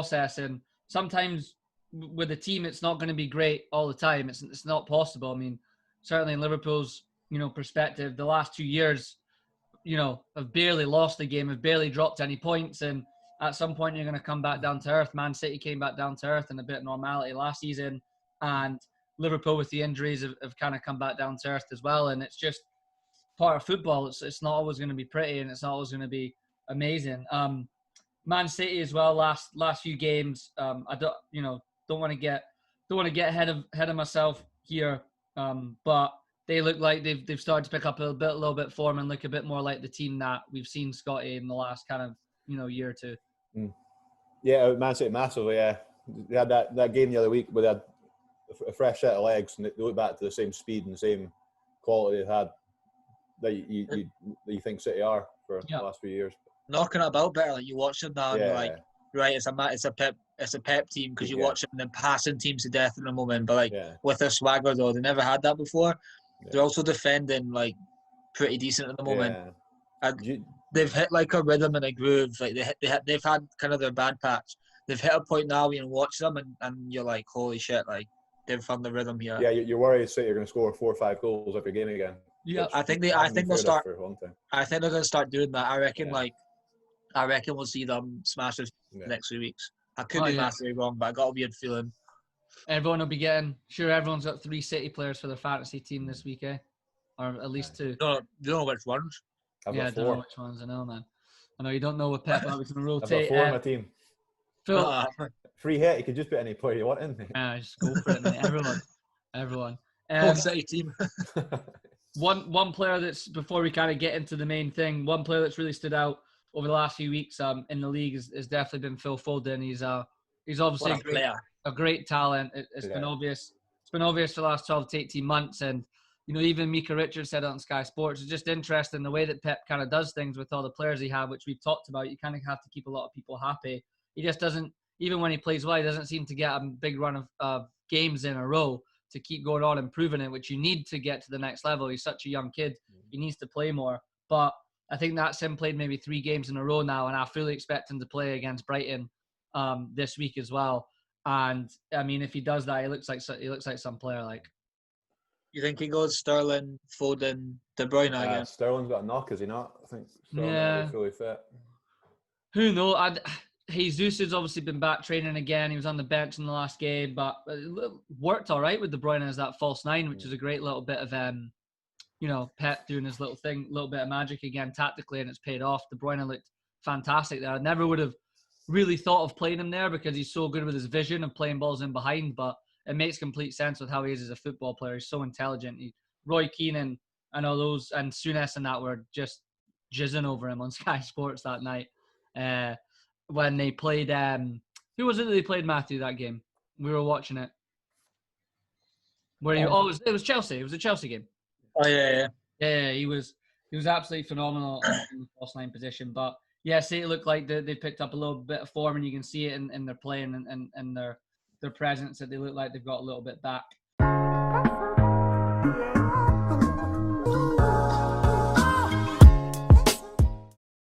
process, and sometimes with a team, it's not going to be great all the time. It's not possible. I mean, certainly in Liverpool's perspective, the last 2 years, have barely lost a game, have barely dropped any points, and at some point you're going to come back down to earth. Man City came back down to earth and a bit of normality last season, and Liverpool with the injuries have kind of come back down to earth as well. And it's just part of football. It's not always going to be pretty, and it's not always going to be amazing. Man City as well. Last few games, I don't want to get ahead of myself here, but they look like they've started to pick up a little bit form and look a bit more like the team that we've seen Scotty in the last kind of year or two. Yeah, Man City massively. Yeah, they had that game the other week where they had a fresh set of legs, and they look back to the same speed and the same quality they had that you think City are for the last few years. Knocking it about better, like you watch them now, and you're like, right, it's a pep team, because you watch them and then passing teams to death in a moment. But with their swagger though, they never had that before. They're also defending like pretty decent at the moment. And they've hit like a rhythm and a groove. Like they've had kind of their bad patch. They've hit a point now where you can watch them and you're like, holy shit, like they've found the rhythm here. Yeah, you're worried City are going to score 4 or 5 goals every game again. Yeah, I think they'll start. I think they're going to start doing that. I reckon we'll see them smash the next 3 weeks. I could be massively wrong, but I got a weird feeling. Everyone will be everyone's got 3 City players for their fantasy team this week, eh? Or at least 2. You don't know which ones? I've got 4. I don't know which ones. I know, man. I know you don't know what Pep is going to rotate. I've got 4 on my team. Phil, free hit. You could just put any player you want in. Just go for it, mate. Everyone. Whole City team. One player that's, before we kind of get into the main thing, one player that's really stood out over the last few weeks in the league has definitely been Phil Foden. He's obviously a great talent. It's been obvious. It's been obvious for the last 12 to 18 months, and even Mika Richards said it on Sky Sports. It's just interesting the way that Pep kind of does things with all the players he has, which we've talked about. You kind of have to keep a lot of people happy. He just doesn't, even when he plays well, he doesn't seem to get a big run of games in a row to keep going on improving it, which you need to get to the next level. He's such a young kid. He needs to play more. But I think that's him played maybe 3 games in a row now, and I fully expect him to play against Brighton this week as well. And I mean, if he does that, he looks like some player. Like, you think he goes Sterling, Foden, De Bruyne again? Sterling's got a knock, is he not? I think Sterling might be fully fit. Who knows? Jesus has obviously been back training again. He was on the bench in the last game, but it worked all right with De Bruyne as that false 9, which is a great little bit of Pep doing his little thing, little bit of magic again tactically, and it's paid off. De Bruyne looked fantastic there. I never would have really thought of playing him there because he's so good with his vision of playing balls in behind, but it makes complete sense with how he is as a football player. He's so intelligent. Roy Keane and all those, and Souness and that were just jizzing over him on Sky Sports that night. When they played, who was it that they played, Matthew, that game? We were watching it. It was Chelsea. It was a Chelsea game. Oh, yeah. Yeah, he was absolutely phenomenal in the false 9 position. But yeah, it looked like they picked up a little bit of form, and you can see it in their playing and their presence, that they look like they've got a little bit back.